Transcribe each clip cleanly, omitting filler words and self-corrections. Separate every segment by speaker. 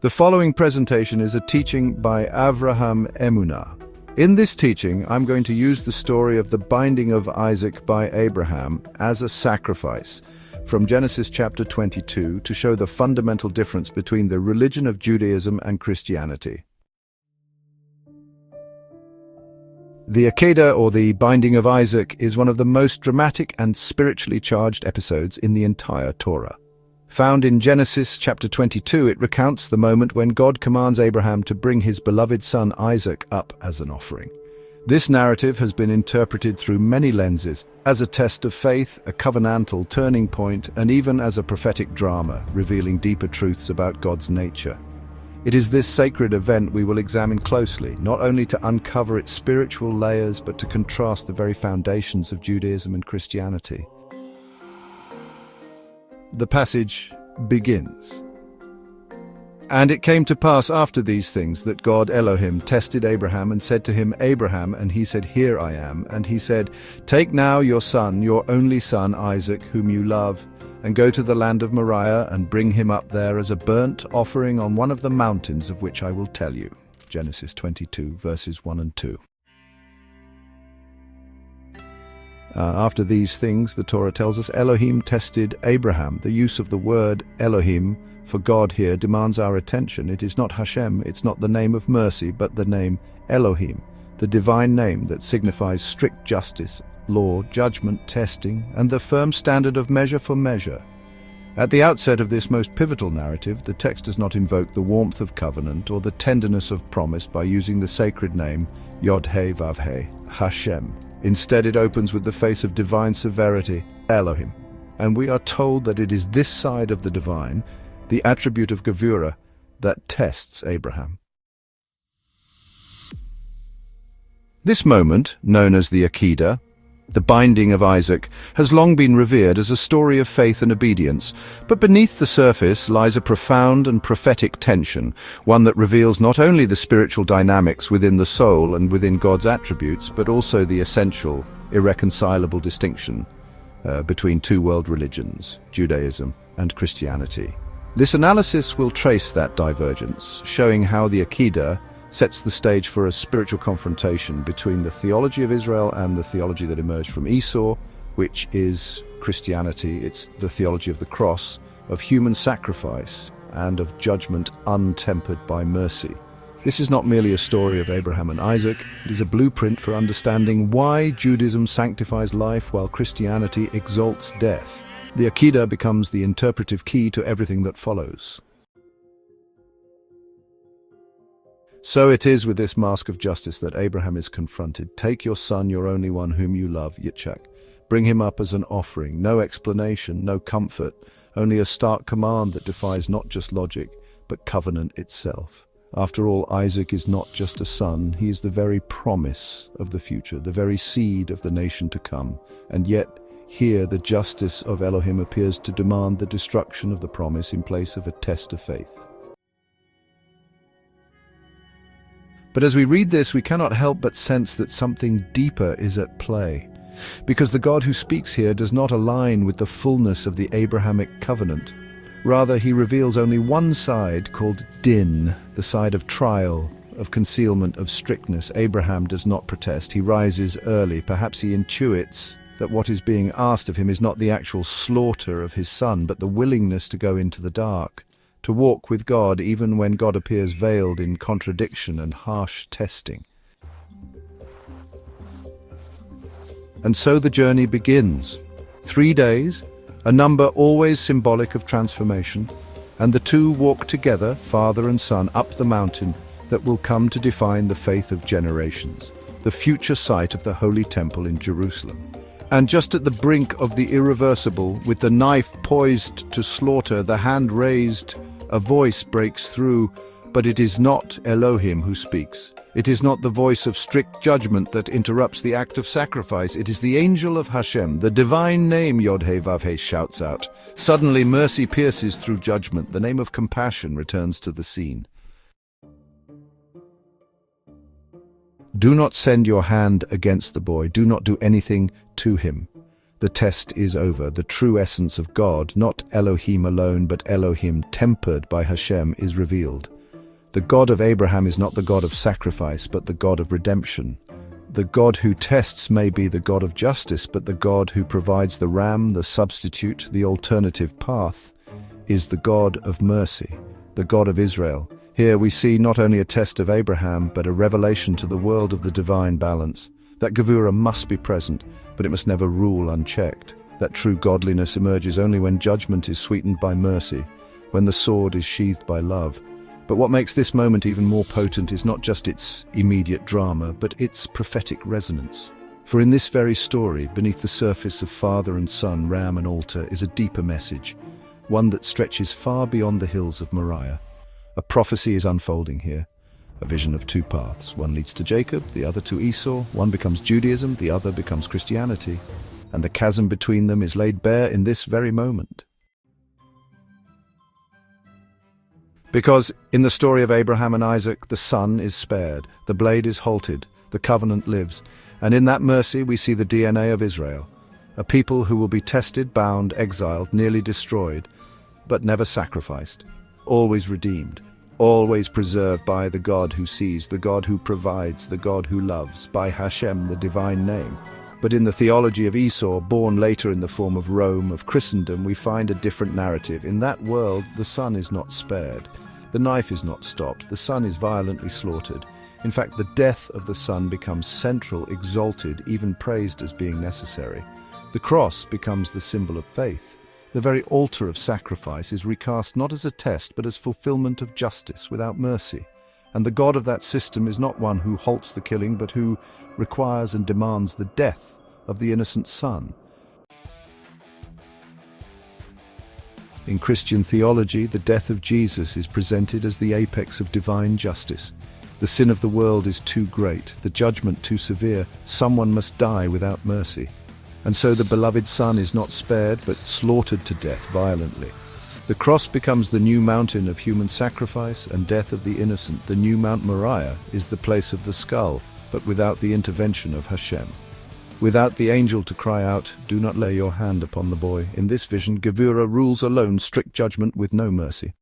Speaker 1: The following presentation is a teaching by Avraham Emunah. In this teaching, I'm going to use the story of the binding of Isaac by Abraham as a sacrifice from Genesis chapter 22 to show the fundamental difference between the religion of Judaism and Christianity. The Akedah, or the binding of Isaac, is one of the most dramatic and spiritually charged episodes in the entire Torah. Found in Genesis chapter 22, it recounts the moment when God commands Abraham to bring his beloved son Isaac up as an offering. This narrative has been interpreted through many lenses, as a test of faith, a covenantal turning point, and even as a prophetic drama, revealing deeper truths about God's nature. It is this sacred event we will examine closely, not only to uncover its spiritual layers, but to contrast the very foundations of Judaism and Christianity. The passage begins. And it came to pass after these things that God Elohim tested Abraham and said to him, Abraham, and he said, Here I am. And he said, Take now your son, your only son Isaac, whom you love, and go to the land of Moriah and bring him up there as a burnt offering on one of the mountains of which I will tell you. Genesis 22, verses 1 and 2. After these things, the Torah tells us, Elohim tested Abraham. The use of the word Elohim for God here demands our attention. It is not Hashem, it's not the name of mercy, but the name Elohim, the divine name that signifies strict justice, law, judgment, testing, and the firm standard of measure for measure. At the outset of this most pivotal narrative, the text does not invoke the warmth of covenant or the tenderness of promise by using the sacred name Yod-Heh-Vav-Heh, Hashem. Instead, it opens with the face of divine severity, Elohim. And we are told that it is this side of the divine, the attribute of Gevurah, that tests Abraham. This moment, known as the Akedah, the binding of Isaac, has long been revered as a story of faith and obedience, but beneath the surface lies a profound and prophetic tension, one that reveals not only the spiritual dynamics within the soul and within God's attributes, but also the essential, irreconcilable distinction between two world religions, Judaism and Christianity. This analysis will trace that divergence, showing how the Akedah sets the stage for a spiritual confrontation between the theology of Israel and the theology that emerged from Esau, which is Christianity. It's the theology of the cross, of human sacrifice, and of judgment untempered by mercy. This is not merely a story of Abraham and Isaac, it is a blueprint for understanding why Judaism sanctifies life while Christianity exalts death. The Akedah becomes the interpretive key to everything that follows. So it is with this mask of justice that Abraham is confronted. Take your son, your only one whom you love, Yitzchak. Bring him up as an offering. No explanation, no comfort, only a stark command that defies not just logic, but covenant itself. After all, Isaac is not just a son, he is the very promise of the future, the very seed of the nation to come. And yet, here the justice of Elohim appears to demand the destruction of the promise in place of a test of faith. But as we read this, we cannot help but sense that something deeper is at play, because the God who speaks here does not align with the fullness of the Abrahamic covenant. Rather, he reveals only one side, called din, the side of trial, of concealment, of strictness. Abraham does not protest. He rises early. Perhaps he intuits that what is being asked of him is not the actual slaughter of his son, but the willingness to go into the dark, to walk with God even when God appears veiled in contradiction and harsh testing. And so the journey begins. 3 days, a number always symbolic of transformation, and the two walk together, father and son, up the mountain that will come to define the faith of generations, the future site of the Holy Temple in Jerusalem. And just at the brink of the irreversible, with the knife poised to slaughter, the hand raised, a voice breaks through, but it is not Elohim who speaks. It is not the voice of strict judgment that interrupts the act of sacrifice. It is the angel of Hashem. The divine name Yod-Heh-Vav-Heh shouts out. Suddenly mercy pierces through judgment. The name of compassion returns to the scene. Do not send your hand against the boy. Do not do anything to him. The test is over. The true essence of God, not Elohim alone, but Elohim tempered by Hashem, is revealed. The God of Abraham is not the God of sacrifice, but the God of redemption. The God who tests may be the God of justice, but the God who provides the ram, the substitute, the alternative path, is the God of mercy, the God of Israel. Here we see not only a test of Abraham, but a revelation to the world of the divine balance. That Gevurah must be present, but it must never rule unchecked. That true godliness emerges only when judgment is sweetened by mercy, when the sword is sheathed by love. But what makes this moment even more potent is not just its immediate drama, but its prophetic resonance. For in this very story, beneath the surface of father and son, ram and altar, is a deeper message, one that stretches far beyond the hills of Moriah. A prophecy is unfolding here, a vision of two paths. One leads to Jacob, the other to Esau. One becomes Judaism, the other becomes Christianity. And the chasm between them is laid bare in this very moment. Because in the story of Abraham and Isaac, the son is spared, the blade is halted, the covenant lives, and in that mercy we see the DNA of Israel, a people who will be tested, bound, exiled, nearly destroyed, but never sacrificed, always redeemed, always preserved by the God who sees, the God who provides, the God who loves, by Hashem, the divine name. But in the theology of Esau, born later in the form of Rome, of Christendom, we find a different narrative. In that world, the son is not spared. The knife is not stopped. The son is violently slaughtered. In fact, the death of the son becomes central, exalted, even praised as being necessary. The cross becomes the symbol of faith. The very altar of sacrifice is recast not as a test, but as fulfillment of justice without mercy. And the God of that system is not one who halts the killing, but who requires and demands the death of the innocent son. In Christian theology, the death of Jesus is presented as the apex of divine justice. The sin of the world is too great, the judgment too severe. Someone must die without mercy. And so the beloved son is not spared, but slaughtered to death violently. The cross becomes the new mountain of human sacrifice and death of the innocent. The new Mount Moriah is the place of the skull, but without the intervention of Hashem. Without the angel to cry out, "Do not lay your hand upon the boy." In this vision, Gevurah rules alone, strict judgment with no mercy.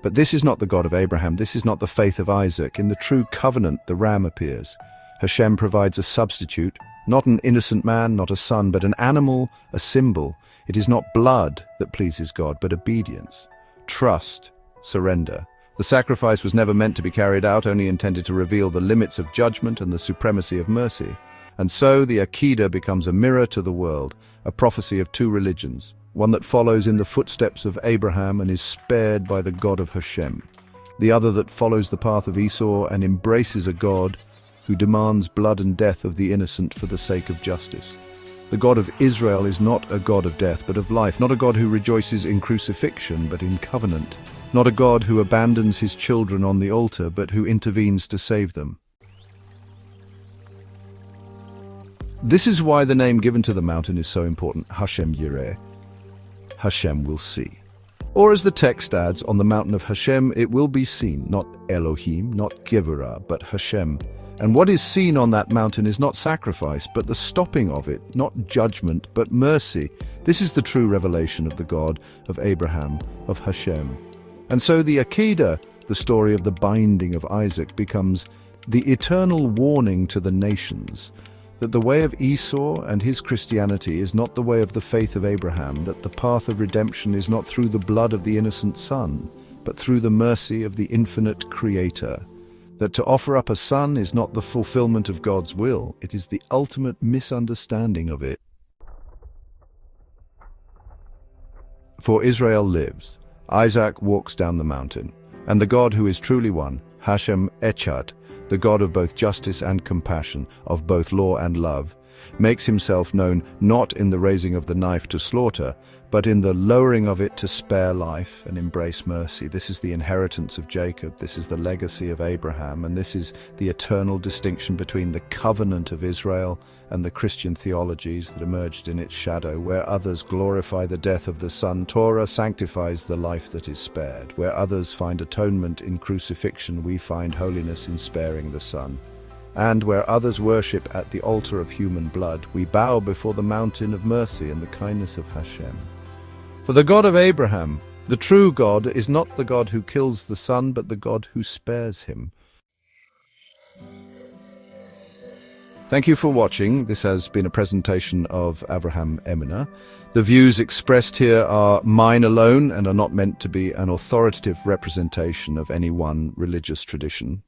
Speaker 1: But this is not the God of Abraham, this is not the faith of Isaac. In the true covenant, the ram appears. Hashem provides a substitute, not an innocent man, not a son, but an animal, a symbol. It is not blood that pleases God, but obedience, trust, surrender. The sacrifice was never meant to be carried out, only intended to reveal the limits of judgment and the supremacy of mercy. And so the Akedah becomes a mirror to the world, a prophecy of two religions, one that follows in the footsteps of Abraham and is spared by the God of Hashem, the other that follows the path of Esau and embraces a God who demands blood and death of the innocent for the sake of justice. The God of Israel is not a God of death, but of life, not a God who rejoices in crucifixion, but in covenant, not a God who abandons his children on the altar, but who intervenes to save them. This is why the name given to the mountain is so important, Hashem Yireh. Hashem will see. Or as the text adds, on the mountain of Hashem it will be seen, not Elohim, not Gevurah, but Hashem. And what is seen on that mountain is not sacrifice, but the stopping of it, not judgment, but mercy. This is the true revelation of the God of Abraham, of Hashem. And so the Akedah, the story of the binding of Isaac, becomes the eternal warning to the nations that the way of Esau and his Christianity is not the way of the faith of Abraham, that the path of redemption is not through the blood of the innocent son, but through the mercy of the infinite Creator, that to offer up a son is not the fulfillment of God's will, it is the ultimate misunderstanding of it. For Israel lives, Isaac walks down the mountain, and the God who is truly one, Hashem Echad, the God of both justice and compassion, of both law and love, makes himself known not in the raising of the knife to slaughter, but in the lowering of it to spare life and embrace mercy. This is the inheritance of Jacob, this is the legacy of Abraham, and this is the eternal distinction between the covenant of Israel and the Christian theologies that emerged in its shadow. Where others glorify the death of the Son, Torah sanctifies the life that is spared. Where others find atonement in crucifixion, we find holiness in sparing the Son. And where others worship at the altar of human blood, we bow before the mountain of mercy and the kindness of Hashem. For the God of Abraham, the true God, is not the God who kills the son, but the God who spares him. Thank you for watching. This has been a presentation of Avraham Eminer. The views expressed here are mine alone and are not meant to be an authoritative representation of any one religious tradition.